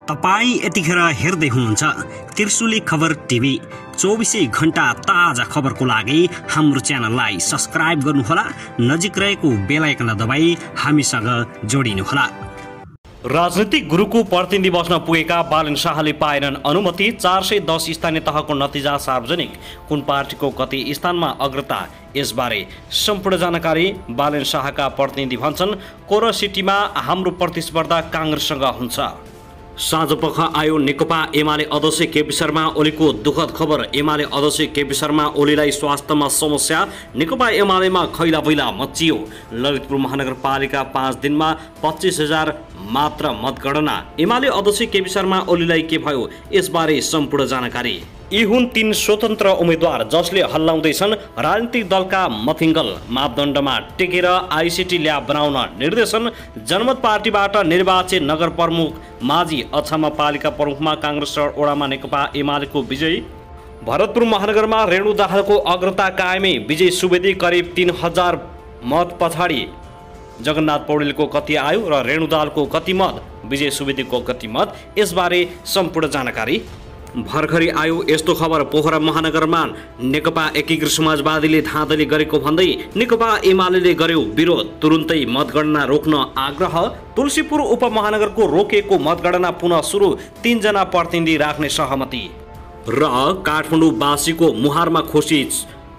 तपाई यतिखेर हेर्दै हुनुहुन्छ त्रिशुली खबर टिभी। 24 घण्टा ताजा खबरको लागि हाम्रो च्यानललाई सब्स्क्राइब गर्नुहोला, नजिक रहेको बेल आइकन दबाई हामीसँग जोडिनुहोला। राजनीतिक गुरुको प्रतिनिधि बस्न पुगेका बालेन शाहले पाएनन् अनुमति। 410 स्थानीय तहको नतिजा सार्वजनिक। कुन पार्टीको कति स्थानमा अग्रता, यसबारे सम्पूर्ण जानकारी। बालेन शाहका प्रतिनिधि भन्छन् कोर सिटीमा हाम्रो प्रतिस्पर्धा कांग्रेससँग हुन्छ। साँझपख आयो नेकपा एमाले अध्यक्ष केपी शर्मा ओलीको दुःखद खबर। एमाले अध्यक्ष केपी शर्मा ओलीलाई स्वास्थ्यमा समस्या। नेकपा एमालेमा खैला बैला मचियो। ललितपुर महानगरपालिका 5 दिनमा 25,000 मात्र मतगणना। एमाले अध्यक्ष केपी शर्मा ओलीलाई के भयो, यसबारे सम्पूर्ण जानकारी। यी हुन् 3 स्वतन्त्र उम्मेद्वार जसले हल्लाउँदैछन् राजनीतिक दलका मथिङ्गल। मापदण्डमा टेकेर आइसिटी ल्याब बनाउन निर्देशन। जनमत पार्टीबाट निर्वाचित नगर प्रमुख माझी अछाममा पालिका प्रमुखमा कांग्रेस र ओडामा नेकपा एमालेको विजयी। भरतपुर महानगरमा रेणु दाहालको अग्रता कायमै। विजय सुवेदी करिब 3,000 मत पछाडि। जगन्नाथ पौडेलको कति आयो र रेणु दाहालको कति मत, विजय सुवेदीको कति मत, यसबारे सम्पूर्ण जानकारी। भर्खरै आयो यस्तो खबर। पोखरा महानगरमा नेकपा एकीकृत समाजवादीले धाँधली गरेको भन्दै नेकपा एमाले गर्यो विरोध। तुरुन्तै मतगणना रोक्न आग्रह। तुलसीपुर उपमहानगरको रोकिएको मतगणना पुनः सुरु। 3 जना प्रतिनिधि राख्ने सहमति। र काठमाडौँवासीको मुहारमा खुसी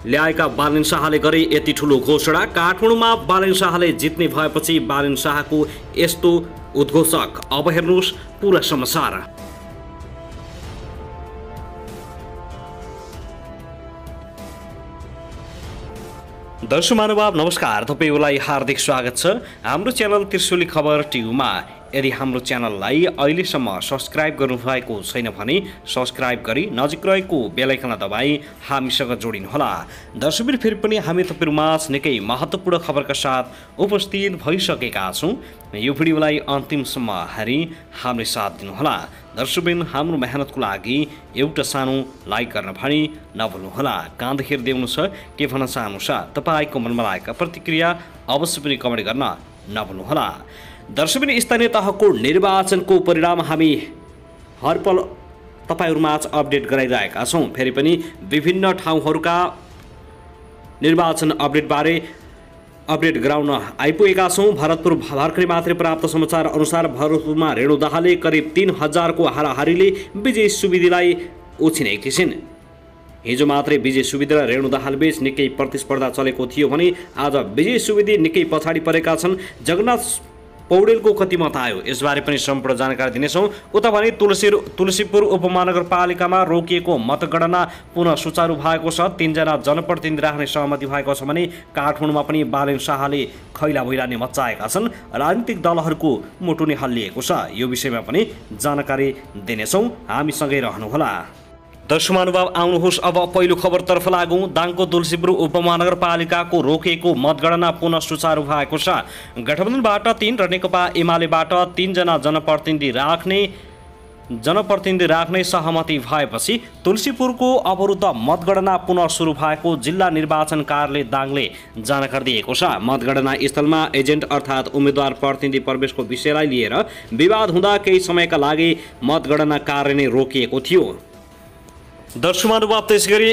ल्याएका बालेन शाहले गरे यति ठुलो घोषणा। काठमाडौँमा बालेन शाहले जित्ने भएपछि बालेन शाहको यस्तो उद्घोषक। अब हेर्नुहोस् पुरा समाचार। दर्शक महानुभाव नमस्कार, तपाईलाई हार्दिक स्वागत छ हाम्रो च्यानल त्रिशुली खबर टिभीमा। यदि हाम्रो च्यानललाई अहिलेसम्म सब्स्क्राइब गर्नुभएको छैन भने सब्स्क्राइब गरी नजिक रहेको बेल आइकन दबाई हामीसँग जोडिनुहोला। दर्शकबिन फेरि पनि हामी तपाईहरुमाझ निकै महत्त्वपूर्ण खबरका साथ उपस्थित भइसकेका छौं। यो भिडियोलाई अन्तिमसम्म हेरी हामीले साथ दिनुहोला। दर्शकबिन हाम्रो मेहनतको लागि एउटा सानो लाइक गर्न भनी नभुल्नुहोला। कहाँ हेर्दै हुनुहुन्छ, के भन्न चाहनुहुन्छ, तपाईको मनमा लागेका प्रतिक्रिया अवश्य पनि कमेन्ट गर्न नभुल्नुहोला। दर्शकबिन स्थानीय तहको निर्वाचनको परिणाम हामी हरपल तपाईहरुमाझ अपडेट गराइरहेका छौं। फेरि पनि विभिन्न ठाउँहरूका निर्वाचन अपडेटबारे अपडेट गराउन आइपुगेका छौं। भरतपुर भर्खरै मात्रै प्राप्त समाचार अनुसार भरतपुरमा रेणु दाहालले करिब 3,000 को हाराहारीले विजय सुवेदीलाई उछिनेकी छिन्। हिजो मात्रै विजय सुवेदी र रेणु दाहाल बीच निकै प्रतिस्पर्धा चलेको थियो भने आज विजय सुवेदी निकै पछाडि परेका छन्। जगन्नाथ पौडेलको कति मत आयो, यसबारे पनि सम्पूर्ण जानकारी दिनेछौँ। उता भने तुलसीपुर उपमहानगरपालिकामा रोकिएको मतगणना पुनः सुचारू भएको छ। 3 जना जनप्रतिनिधि राख्ने सहमति भएको छ भने काठमाडौँमा पनि बालेन शाहले खैला भैलानी मचाएका छन्। राजनीतिक दलहरूको मुटुनी हल्लिएको छ। यो विषयमा पनि जानकारी दिनेछौँ, हामीसँगै रहनुहोला। दर्शक महानुभाव आउनुहोस् अब पहिलो खबरतर्फ लागौँ। दाङको तुलसीपुर उपमहानगरपालिकाको रोकिएको मतगणना पुनः सुचारू भएको छ। गठबन्धनबाट 3 र नेकपा एमालेबाट 3 जना जनप्रतिनिधि राख्ने सहमति भएपछि तुलसीपुरको अवरुद्ध मतगणना पुनः सुरु भएको जिल्ला निर्वाचन कार्यालय दाङले जानकारी दिएको छ। मतगणना स्थलमा एजेन्ट अर्थात् उम्मेद्वार प्रतिनिधि प्रवेशको विषयलाई लिएर विवाद हुँदा केही समयका लागि मतगणना कार्य नै रोकिएको थियो। दर्शक महानुभाव त्यसैगरी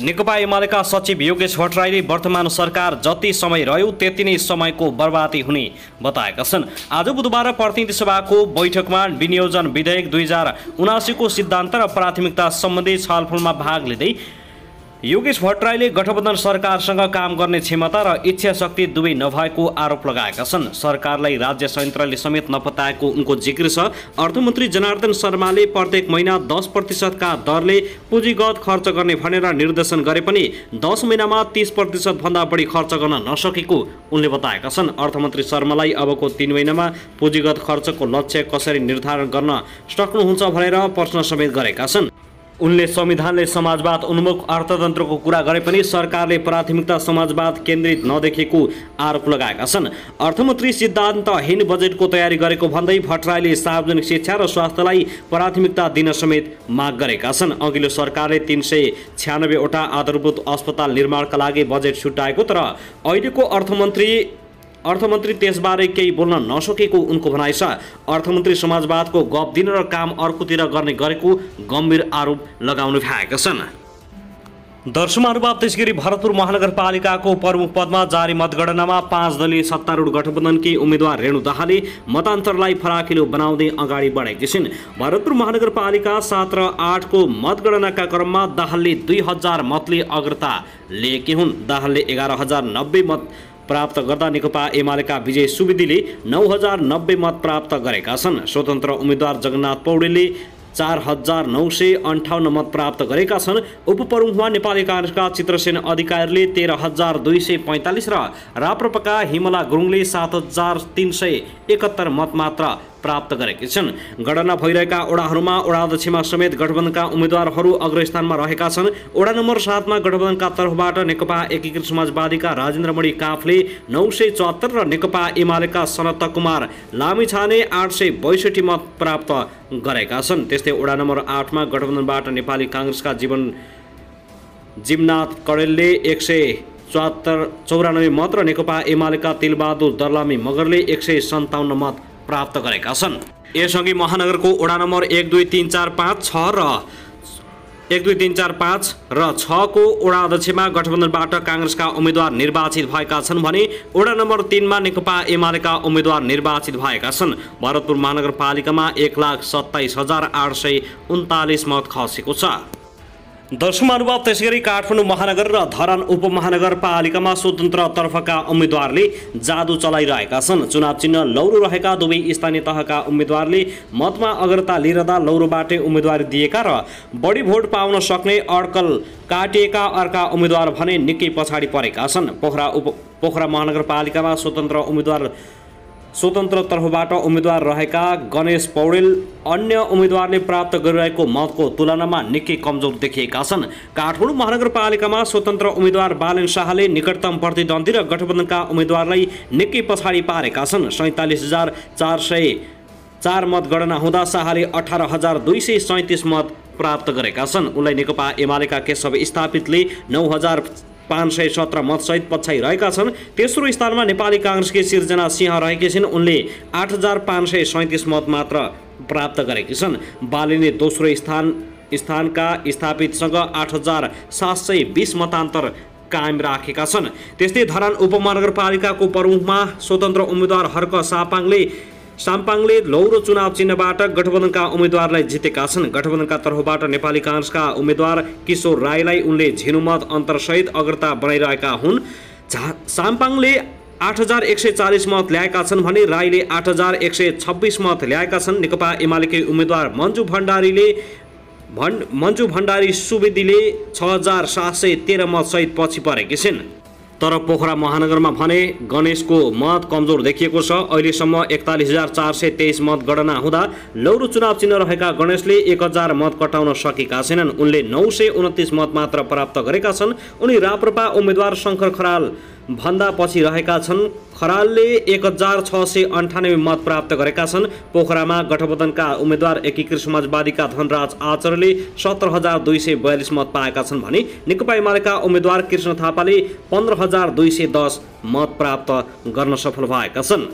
नेकपा एमालेका सचिव योगेश भट्टराईले वर्तमान सरकार जति समय रह्यो त्यति नै समयको बर्बादी हुने बताएका छन्। आज बुधबार प्रतिनिधि सभाको बैठकमा विनियोजन विधेयक 2079 को सिद्धान्त र प्राथमिकता सम्बन्धी छलफलमा भाग लिँदै योगेश भट्टराईले गठबन्धन सरकारसँग काम गर्ने क्षमता र इच्छा शक्ति दुवै नभएको आरोप लगाएका छन्। सरकारलाई राज्य संयन्त्रले समेत नपताएको उनको जिक्र छ। अर्थमन्त्री जनार्दन शर्माले प्रत्येक महिना 10% का दरले पुँजीगत खर्च गर्ने भनेर निर्देशन गरे पनि 10 महिनामा 30% भन्दा बढी खर्च गर्न नसकेको उनले बताएका छन्। अर्थमन्त्री शर्मालाई अबको 3 महिनामा पुँजीगत खर्चको लक्ष्य कसरी निर्धारण गर्न सक्नुहुन्छ भनेर प्रश्न समेत गरेका छन्। उनले संविधानले समाजवाद उन्मुख अर्थतन्त्रको कुरा गरे पनि सरकारले प्राथमिकता समाजवाद केन्द्रित नदेखेको आरोप लगाएका छन्। अर्थमन्त्री सिद्धान्तहीन बजेटको तयारी गरेको भन्दै भट्टराईले सार्वजनिक शिक्षा र स्वास्थ्यलाई प्राथमिकता दिन समेत माग गरेका छन्। अघिल्लो सरकारले 396 वटा आधारभूत अस्पताल निर्माणका लागि बजेट छुट्याएको तर अहिलेको अर्थमन्त्री अर्थमन्त्री त्यसबारे केही बोल्न नसकेको उनको भनाइ छ। अर्थमन्त्री समाजवादको गफ दिन र काम अर्कोतिर गर्ने गरेको गम्भीर आरोप लगाउनु भएका छन्। दर्शकमानुभाव त्यसगरी भरतपुर महानगरपालिकाको प्रमुख पदमा जारी मतगणनामा 5 दलीय सत्तारूढ गठबन्धनकी उम्मेद्वार रेणु दाहालले मतान्तरलाई फराकिलो बनाउँदै अगाडि बढेकी छिन्। भरतपुर महानगरपालिका 7 र 8 को मतगणनाका क्रममा दाहालले 2000 मतले अग्रता लिएकी हुन्। दाहालले 11090 मत प्राप्त गर्दा नेकपा एमालेका विजय सुवेदीले 9090 मत प्राप्त गरेका छन्। स्वतन्त्र उम्मेद्वार जगन्नाथ पौडेलले 4958 मत प्राप्त गरेका छन्। उपप्रमुखमा नेपाली काङ्ग्रेसका चित्रसेन अधिकारीले 13245 र राप्रपाका हिमला गुरुङले 7371 मत मात्र प्राप्त गरेकी छन्। गणना भइरहेका ओडाहरूमा ओडाध्यक्षमा समेत गठबन्धनका उम्मेद्वारहरू अग्रस्थानमा रहेका छन्। ओडा नम्बर 7 मा गठबन्धनका तर्फबाट नेकपा एकीकृत समाजवादीका राजेन्द्रमणि काफले 974 र नेकपा एमालेका सनत कुमार लामिछाने 862 मत प्राप्त गरेका छन्। त्यस्तै ओडा नम्बर 8 मा गठबन्धनबाट नेपाली काङ्ग्रेसका जीवनाथ कडेलले 194 मत र नेकपा एमालेका तिलबहादुर दर्लामी मगरले 157 मत प्राप्त गरेका छन्। यसअघि महानगरको ओडा नम्बर 1 2 3 4 5 6 र 1 2 3 4 5 र 6 को ओडा अध्यक्षमा गठबन्धनबाट काङ्ग्रेसका उम्मेद्वार निर्वाचित भएका छन् भने ओडा नम्बर 3 मा नेकपा एमालेका उम्मेद्वार निर्वाचित भएका छन्। भरतपुर महानगरपालिकामा 1,27,839 मत खसेको छ। दर्शकमानुभाव त्यसैगरी काठमाडौँ महानगर र धरान उपमहानगरपालिकामा स्वतन्त्र तर्फका उम्मेद्वारले जादु चलाइरहेका छन्। चुनाव चिन्ह लौरो रहेका दुवै स्थानीय तहका उम्मेद्वारले मतमा अग्रता लिइरहँदा लौरोबाटै उम्मेदवारी दिएका र बढी भोट पाउन सक्ने अड्कल काटिएका अर्का उम्मेद्वार भने निकै पछाडि परेका छन्। पोखरा महानगरपालिकामा स्वतन्त्र तर्फबाट उम्मेद्वार रहेका गणेश पौडेल अन्य उम्मेद्वारले प्राप्त गरिरहेको मतको तुलनामा निकै कमजोर देखिएका छन्। काठमाडौँ महानगरपालिकामा स्वतन्त्र उम्मेद्वार बालेन शाहले निकटतम प्रतिद्वन्दी र गठबन्धनका उम्मेद्वारलाई निकै पछाडि पारेका छन्। 47,404 मतगणना हुँदा शाहले 18,237 मत प्राप्त गरेका छन्। उनलाई नेकपा एमालेका केशव स्थापितले 9,517 मतसहित पछाइरहेका छन्। तेस्रो स्थानमा नेपाली काङ्ग्रेसकी सिर्जना सिंह रहेकी छिन्। उनले 8,537 मत मात्र प्राप्त गरेकी छन्। बालेनले दोस्रो स्थानका स्थापितसँग 8,720 मतान्तर कायम राखेका छन्। त्यस्तै धरान उपमहानगरपालिकाको प्रमुखमा स्वतन्त्र उम्मेद्वार हर्क साम्पाङले लौरो चुनाव चिन्हबाट गठबन्धनका उम्मेद्वारलाई जितेका छन्। गठबन्धनका तर्फबाट नेपाली काङ्ग्रेसका उम्मेद्वार किशोर राईलाई उनले झिनुमत अन्तरसहित अग्रता बनाइरहेका हुन्। साम्पाङले 8,140 मत ल्याएका छन् भने राईले 8,126 मत ल्याएका छन्। नेकपा एमालेकै उम्मेद्वार मन्जु भण्डारी सुवेदीले 6,713 मतसहित पछि परेकी छिन्। तर पोखरा महानगरमा भने गणेशको मत कमजोर देखिएको छ। अहिलेसम्म 41,423 मत गणना हुँदा लौरो चुनाव चिन्ह रहेका गणेशले 1,000 मत कटाउन सकेका छैनन्। उनले 929 मत मात्र प्राप्त गरेका छन्। उनी राप्रपा उम्मेद्वार शङ्कर खराल भन्दा पछि रहेका छन्। खरालले 1,698 मत प्राप्त गरेका छन्। पोखरामा गठबन्धनका उम्मेद्वार एकीकृत समाजवादीका धनराज आचार्यले 17,242 मत पाएका छन् भने नेकपा एमालेका उम्मेद्वार कृष्ण थापाले 15,210 मत प्राप्त गर्न सफल भएका छन्।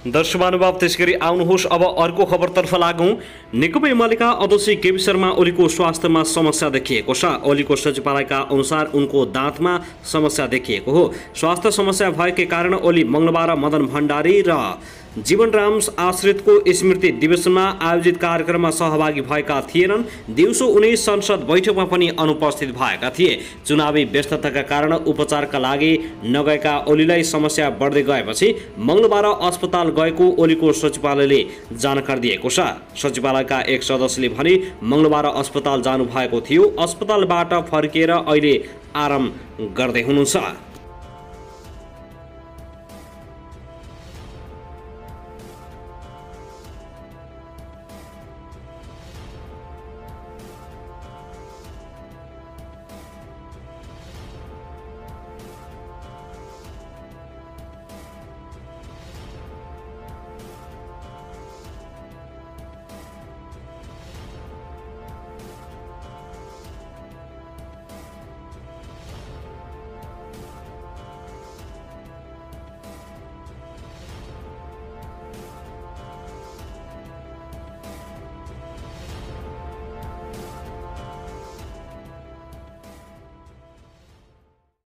दर्शकमानुभाव त्यसगरी आउनुहोस् अब अर्को खबरतर्फ लागौँ। नेकपा एमालेका अध्यक्ष केपी शर्मा ओलीको स्वास्थ्यमा समस्या देखिएको छ। ओलीको सचिवालयका अनुसार उनको दाँतमा समस्या देखिएको हो। स्वास्थ्य समस्या भएकै कारण ओली मङ्गलबार मदन भण्डारी र जीवनराम आश्रितको स्मृति दिवसमा आयोजित कार्यक्रममा सहभागी भएका थिएनन्। दिउँसो उनी संसद बैठकमा पनि अनुपस्थित भएका थिए। चुनावी व्यस्तताका कारण उपचारका लागि नगएका ओलीलाई समस्या बढ्दै गएपछि मङ्गलबार अस्पताल गएको ओलीको सचिवालयले जानकारी दिएको छ। सचिवालयका एक सदस्यले भने मङ्गलबार अस्पताल जानुभएको थियो। अस्पतालबाट फर्किएर अहिले आराम गर्दै हुनुहुन्छ।